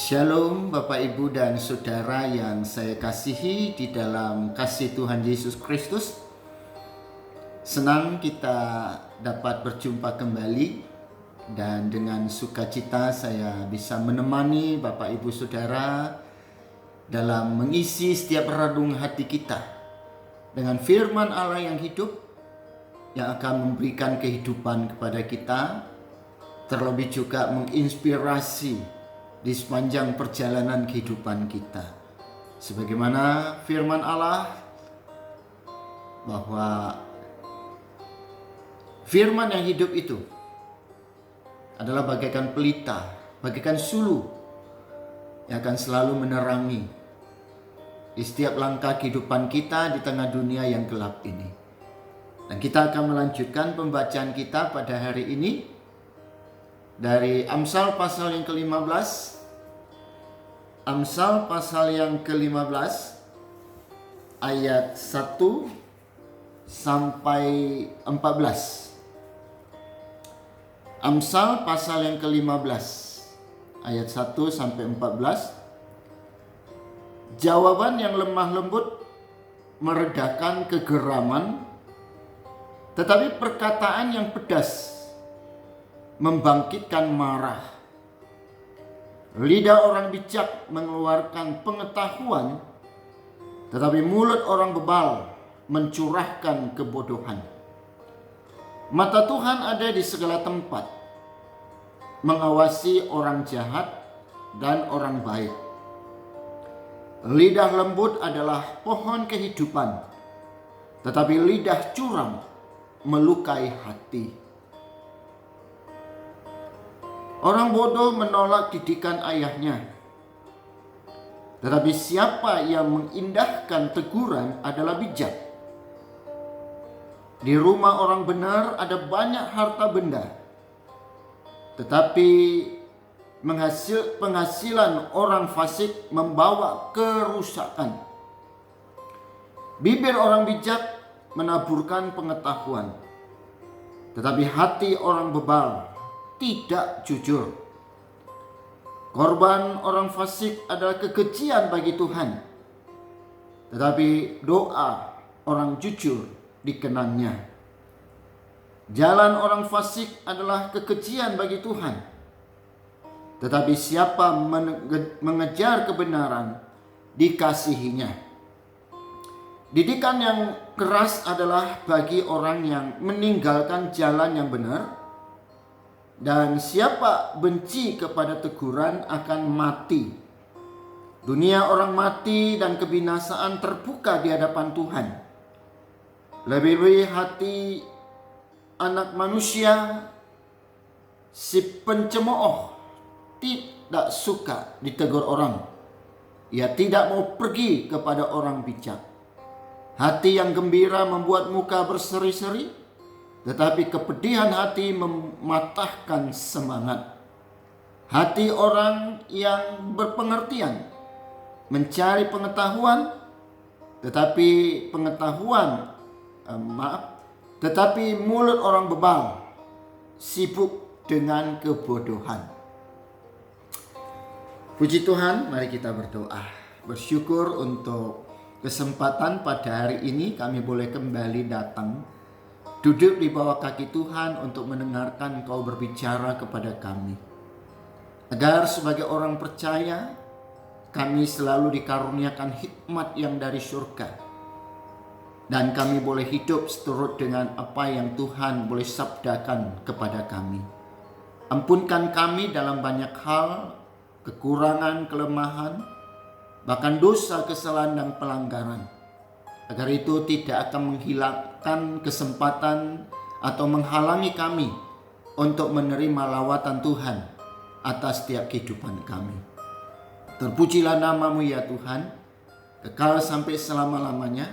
Shalom Bapak Ibu dan Saudara yang saya kasihi di dalam kasih Tuhan Yesus Kristus. Senang kita dapat berjumpa kembali dan dengan sukacita saya bisa menemani Bapak Ibu Saudara dalam mengisi setiap renung hati kita dengan firman Allah yang hidup yang akan memberikan kehidupan kepada kita, terlebih juga menginspirasi di sepanjang perjalanan kehidupan kita. Sebagaimana firman Allah bahwa firman yang hidup itu adalah bagaikan pelita, bagaikan suluh yang akan selalu menerangi di setiap langkah kehidupan kita di tengah dunia yang gelap ini. Dan kita akan melanjutkan pembacaan kita pada hari ini dari Amsal pasal yang ke-15. Amsal pasal yang ke-15 ayat 1 sampai 14. Amsal pasal yang ke-15 ayat 1 sampai 14. Jawaban yang lemah lembut meredakan kegeraman, tetapi perkataan yang pedas membangkitkan marah. Lidah orang bijak mengeluarkan pengetahuan, tetapi mulut orang bebal mencurahkan kebodohan. Mata Tuhan ada di segala tempat, mengawasi orang jahat dan orang baik. Lidah lembut adalah pohon kehidupan, tetapi lidah curang melukai hati. Orang bodoh menolak didikan ayahnya, tetapi siapa yang mengindahkan teguran adalah bijak. Di rumah orang benar ada banyak harta benda, tetapi penghasilan orang fasik membawa kerusakan. Bibir orang bijak menaburkan pengetahuan, tetapi hati orang bebal tidak jujur. Korban orang fasik adalah kekejian bagi Tuhan, tetapi doa orang jujur dikenangnya. Jalan orang fasik adalah kekejian bagi Tuhan, tetapi siapa mengejar kebenaran dikasihinya. Didikan yang keras adalah bagi orang yang meninggalkan jalan yang benar, dan siapa benci kepada teguran akan mati. Dunia orang mati dan kebinasaan terbuka di hadapan Tuhan. Lebih-lebih hati anak manusia, si pencemooh, tidak suka ditegur orang. Ia tidak mau pergi kepada orang bijak. Hati yang gembira membuat muka berseri-seri, tetapi kepedihan hati mematahkan semangat. Hati orang yang berpengertian mencari pengetahuan, tetapi mulut orang bebal sibuk dengan kebodohan. Puji Tuhan, mari kita berdoa. Bersyukur untuk kesempatan pada hari ini kami boleh kembali datang, duduk di bawah kaki Tuhan untuk mendengarkan Engkau berbicara kepada kami. Agar sebagai orang percaya, kami selalu dikaruniakan hikmat yang dari surga. Dan kami boleh hidup seturut dengan apa yang Tuhan boleh sabdakan kepada kami. Ampunkan kami dalam banyak hal, kekurangan, kelemahan, bahkan dosa, kesalahan, dan pelanggaran. Agar itu tidak akan menghilangkan kesempatan atau menghalangi kami untuk menerima lawatan Tuhan atas setiap kehidupan kami. Terpujilah nama-Mu ya Tuhan, kekal sampai selama-lamanya.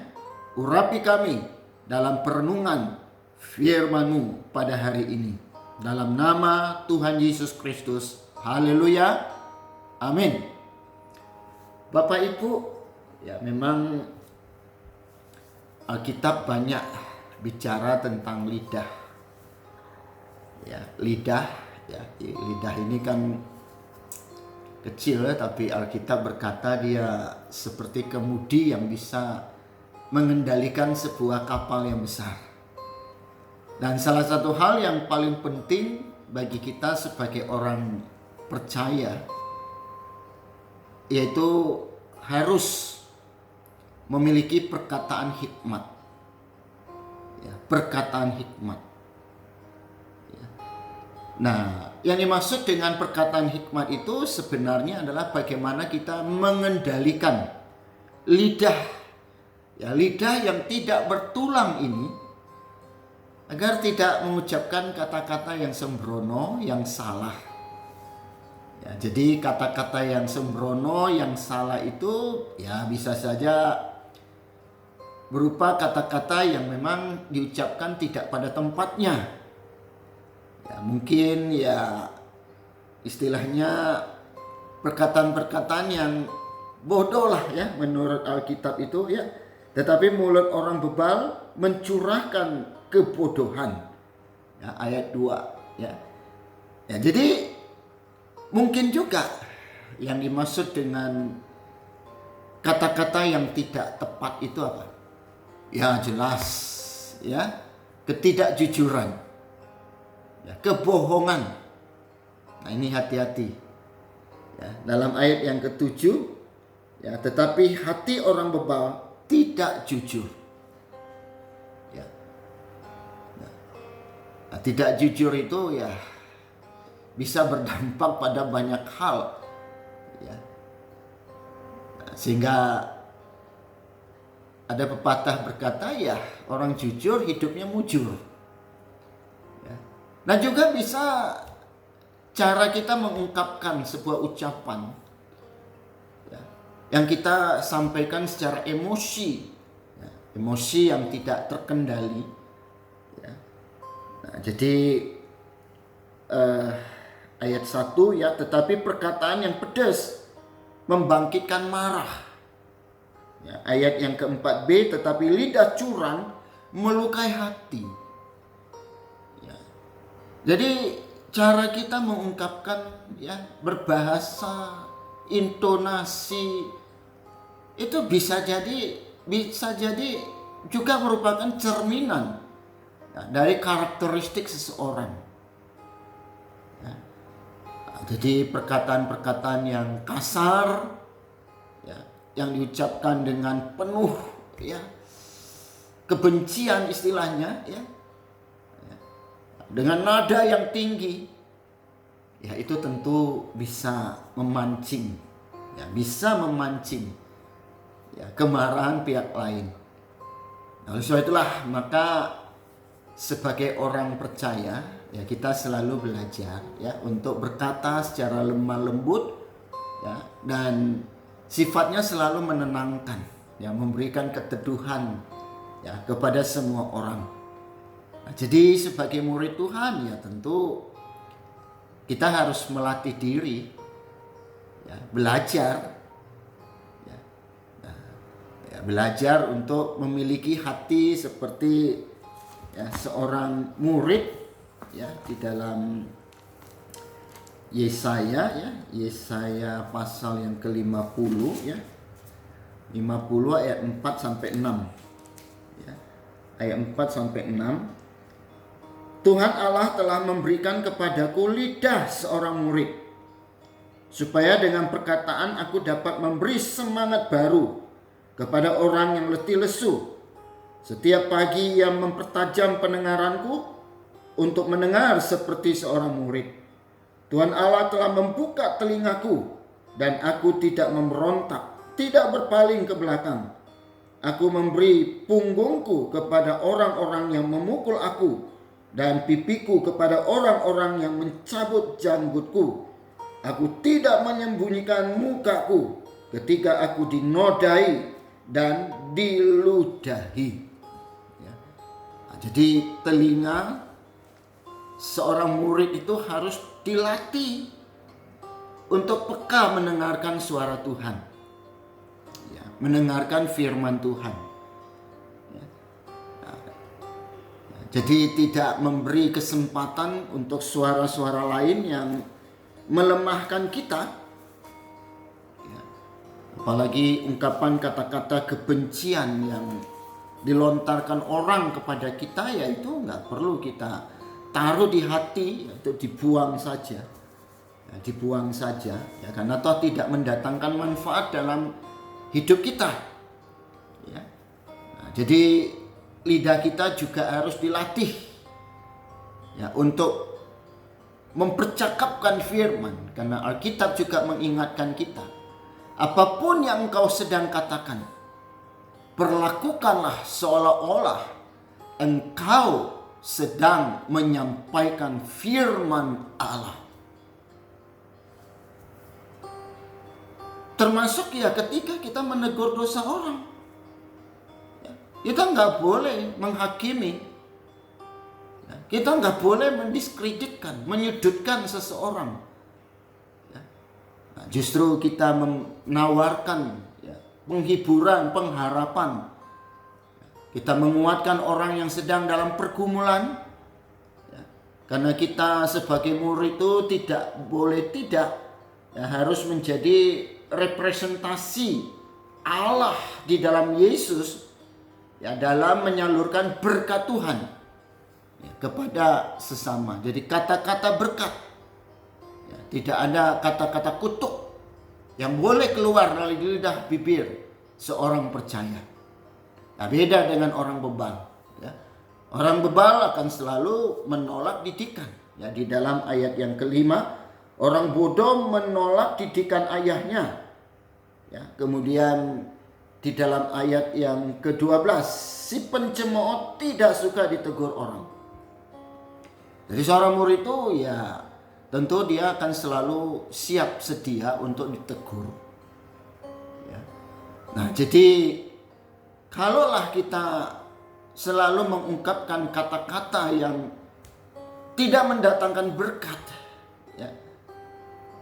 Urapi kami dalam perenungan firman-Mu pada hari ini. Dalam nama Tuhan Yesus Kristus. Haleluya. Amin. Bapak Ibu, ya memang Alkitab banyak bicara tentang lidah. Ya, lidah ini kan kecil, tapi Alkitab berkata dia seperti kemudi yang bisa mengendalikan sebuah kapal yang besar. Dan salah satu hal yang paling penting bagi kita sebagai orang percaya, yaitu harus memiliki perkataan hikmat. Ya, perkataan hikmat. Ya. Nah, yang dimaksud dengan perkataan hikmat itu sebenarnya adalah bagaimana kita mengendalikan lidah, ya, lidah yang tidak bertulang ini, agar tidak mengucapkan kata-kata yang sembrono, yang salah. Ya, jadi kata-kata yang sembrono, yang salah itu ya bisa saja berupa kata-kata yang memang diucapkan tidak pada tempatnya. Ya, mungkin ya istilahnya perkataan-perkataan yang bodoh lah ya menurut Alkitab itu ya. Tetapi mulut orang bebal mencurahkan kebodohan. Ya, ayat 2 ya. Ya, jadi mungkin juga yang dimaksud dengan kata-kata yang tidak tepat itu apa? Ya jelas ya, ketidakjujuran, ya, kebohongan. Nah ini hati-hati. Ya, dalam ayat yang ke-7 ya, tetapi hati orang bebal tidak jujur. Ya. Nah, tidak jujur itu ya bisa berdampak pada banyak hal. Ya. Nah, sehingga ada pepatah berkata ya orang jujur hidupnya mujur. Ya. Nah juga bisa cara kita mengungkapkan sebuah ucapan ya, yang kita sampaikan secara emosi, ya, emosi yang tidak terkendali. Ya. Nah, jadi ayat 1 ya, tetapi perkataan yang pedas membangkitkan marah. Ya, ayat yang ke-4b, tetapi lidah curang melukai hati. Ya. Jadi cara kita mengungkapkan ya berbahasa, intonasi itu bisa jadi juga merupakan cerminan ya, dari karakteristik seseorang. Ya. Jadi perkataan-perkataan yang kasar ya, yang diucapkan dengan penuh ya kebencian istilahnya ya, dengan nada yang tinggi ya, itu tentu bisa memancing ya, ya kemarahan pihak lain. Nah, oleh sebab itulah maka sebagai orang percaya ya kita selalu belajar ya untuk berkata secara lemah lembut ya, dan sifatnya selalu menenangkan ya, memberikan keteduhan ya kepada semua orang. Nah, jadi sebagai murid Tuhan ya tentu kita harus melatih diri ya, belajar ya, ya, belajar untuk memiliki hati seperti ya seorang murid ya di dalam Yesaya pasal yang ke-50 ya. 50 ayat 4 sampai 6. Ya. Ayat 4 sampai 6. Tuhan Allah telah memberikan kepadaku lidah seorang murid, supaya dengan perkataan aku dapat memberi semangat baru kepada orang yang letih lesu. Setiap pagi ia mempertajam pendengaranku untuk mendengar seperti seorang murid. Tuhan Allah telah membuka telingaku dan aku tidak memberontak, tidak berpaling ke belakang. Aku memberi punggungku kepada orang-orang yang memukul aku dan pipiku kepada orang-orang yang mencabut janggutku. Aku tidak menyembunyikan mukaku ketika aku dinodai dan diludahi. Ya. Nah, jadi telinga seorang murid itu harus dilatih untuk peka mendengarkan suara Tuhan, ya, mendengarkan firman Tuhan. Ya. Nah, jadi tidak memberi kesempatan untuk suara-suara lain yang melemahkan kita, Apalagi ungkapan kata-kata kebencian yang dilontarkan orang kepada kita, ya itu nggak perlu kita taruh di hati, itu dibuang saja. Ya, dibuang saja ya, karena toh tidak mendatangkan manfaat dalam hidup kita. Ya. Nah, jadi lidah kita juga harus dilatih ya untuk mempercakapkan firman, karena Alkitab juga mengingatkan kita, apapun yang engkau sedang katakan, perlakukanlah seolah-olah engkau sedang menyampaikan firman Allah. Termasuk ya ketika kita menegur dosa orang. Kita nggak boleh menghakimi. Kita nggak boleh mendiskreditkan, menyudutkan seseorang. Nah, justru kita menawarkan penghiburan, pengharapan. Kita menguatkan orang yang sedang dalam pergumulan. Karena kita sebagai murid itu tidak harus menjadi representasi Allah di dalam Yesus ya, dalam menyalurkan berkat Tuhan ya, kepada sesama. Jadi kata-kata berkat ya, tidak ada kata-kata kutuk yang boleh keluar dari lidah bibir seorang percaya. Nah, beda dengan orang bebal ya. Orang bebal akan selalu menolak didikan ya. Di dalam ayat yang kelima, orang bodoh menolak didikan ayahnya. Ya, kemudian di dalam ayat yang ke-12, si pencemooh tidak suka ditegur orang. Jadi seorang murid itu ya tentu dia akan selalu siap sedia untuk ditegur. Ya. Nah, jadi kalaulah kita selalu mengungkapkan kata-kata yang tidak mendatangkan berkat, ya,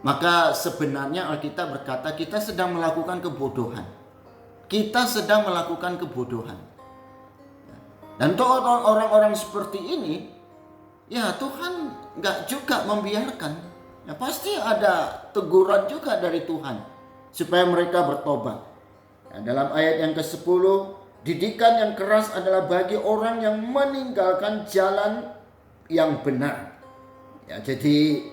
maka sebenarnya Alkitab berkata kita sedang melakukan kebodohan. Kita sedang melakukan kebodohan. Dan untuk orang-orang seperti ini, ya Tuhan nggak juga membiarkan. Ya, pasti ada teguran juga dari Tuhan supaya mereka bertobat. Ya, dalam ayat yang ke-10, didikan yang keras adalah bagi orang yang meninggalkan jalan yang benar. Ya, jadi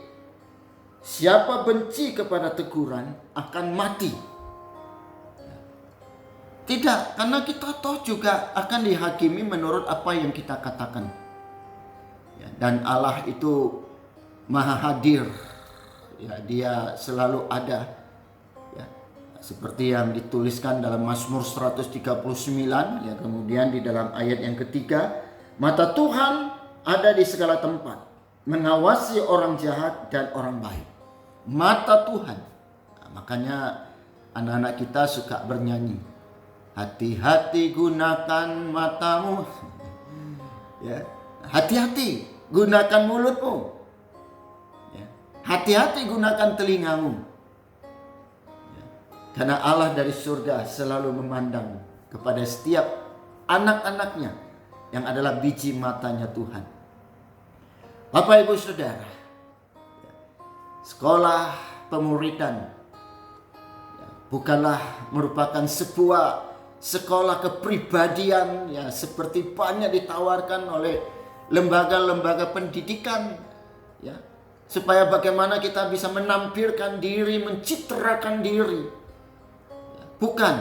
siapa benci kepada teguran akan mati. Tidak, karena kita toh juga akan dihakimi menurut apa yang kita katakan. Ya, dan Allah itu maha hadir. Ya, dia selalu ada. Ya, seperti yang dituliskan dalam Mazmur 139. Ya, kemudian di dalam ayat yang ketiga, mata Tuhan ada di segala tempat, mengawasi orang jahat dan orang baik. Mata Tuhan. Nah, makanya anak-anak kita suka bernyanyi, hati-hati gunakan matamu. Ya, hati-hati gunakan mulutmu. Ya, hati-hati gunakan telingamu. Ya, karena Allah dari surga selalu memandang kepada setiap anak-anaknya yang adalah biji matanya Tuhan. Bapak Ibu Saudara, sekolah pemuridan bukanlah merupakan sebuah sekolah kepribadian ya, seperti banyak ditawarkan oleh lembaga-lembaga pendidikan ya, supaya bagaimana kita bisa menampilkan diri, mencitrakan diri. Ya, bukan.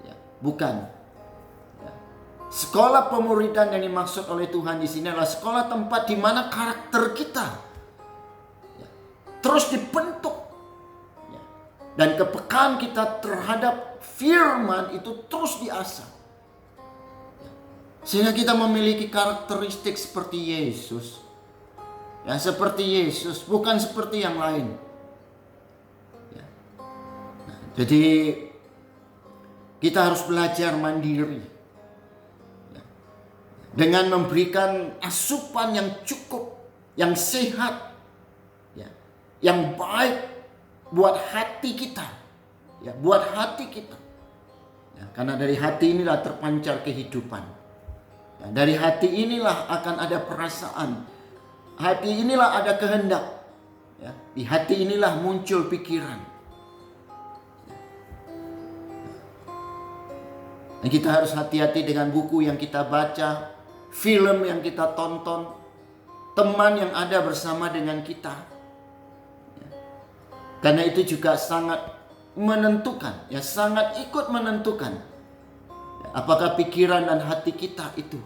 Ya, bukan. Ya. Sekolah pemuridan yang dimaksud oleh Tuhan di sini adalah sekolah tempat di mana karakter kita ya, terus dibentuk. Dan kepekaan kita terhadap firman itu terus diasah. Sehingga kita memiliki karakteristik seperti Yesus. Ya, seperti Yesus, bukan seperti yang lain. Ya. Nah, jadi kita harus belajar mandiri. Ya. Dengan memberikan asupan yang cukup, yang sehat, ya, yang baik buat hati kita, ya, buat hati kita, ya, karena dari hati inilah terpancar kehidupan, ya, dari hati inilah akan ada perasaan, hati inilah ada kehendak, ya, di hati inilah muncul pikiran. Ya. Dan kita harus hati-hati dengan buku yang kita baca, film yang kita tonton, teman yang ada bersama dengan kita. Karena itu juga sangat menentukan, sangat ikut menentukan apakah pikiran dan hati kita itu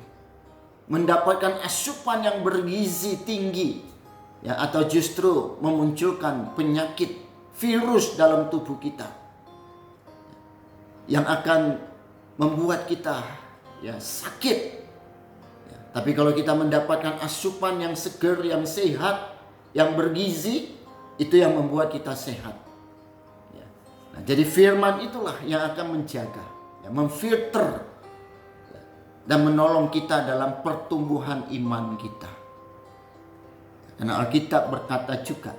mendapatkan asupan yang bergizi tinggi, atau justru memunculkan penyakit virus dalam tubuh kita yang akan membuat kita sakit. Tapi kalau kita mendapatkan asupan yang segar, yang sehat, yang bergizi, itu yang membuat kita sehat. Nah, jadi firman itulah yang akan menjaga, memfilter, dan menolong kita dalam pertumbuhan iman kita. Karena Alkitab berkata juga,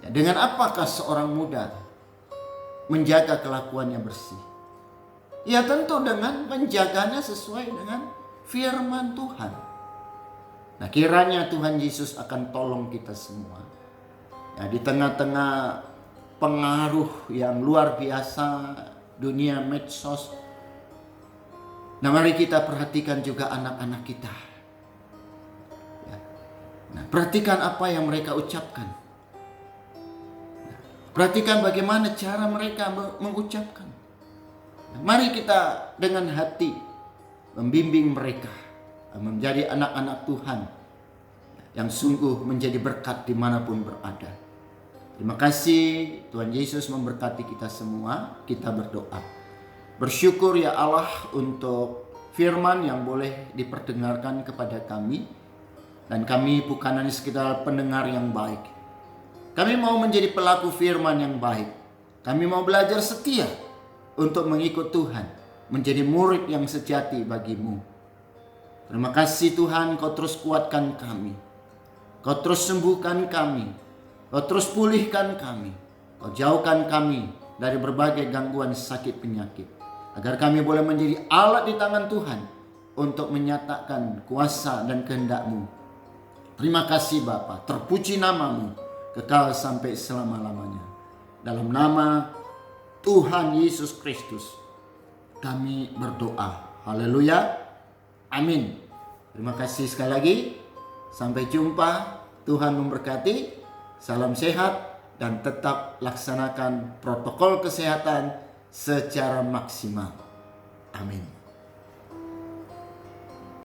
dengan apakah seorang muda menjaga kelakuannya bersih? Ya tentu dengan menjaganya sesuai dengan firman Tuhan. Nah, kiranya Tuhan Yesus akan tolong kita semua. Di tengah-tengah pengaruh yang luar biasa dunia medsos. Nah, mari kita perhatikan juga anak-anak kita. Nah, perhatikan apa yang mereka ucapkan. Perhatikan bagaimana cara mereka mengucapkan. Nah, mari kita dengan hati membimbing mereka menjadi anak-anak Tuhan yang sungguh menjadi berkat dimanapun berada. Terima kasih, Tuhan Yesus memberkati kita semua. Kita berdoa. Bersyukur ya Allah untuk firman yang boleh diperdengarkan kepada kami. Dan kami bukan hanya sekedar pendengar yang baik. Kami mau menjadi pelaku firman yang baik. Kami mau belajar setia untuk mengikut Tuhan, menjadi murid yang sejati bagimu. Terima kasih Tuhan, Kau terus kuatkan kami. Kau terus sembuhkan kami. Kau terus pulihkan kami. Kau jauhkan kami dari berbagai gangguan sakit penyakit. Agar kami boleh menjadi alat di tangan Tuhan untuk menyatakan kuasa dan kehendak-Mu. Terima kasih Bapa, terpuji nama-Mu, kekal sampai selama-lamanya. Dalam nama Tuhan Yesus Kristus, kami berdoa. Haleluya. Amin. Terima kasih sekali lagi. Sampai jumpa. Tuhan memberkati. Salam sehat dan tetap laksanakan protokol kesehatan secara maksimal. Amin.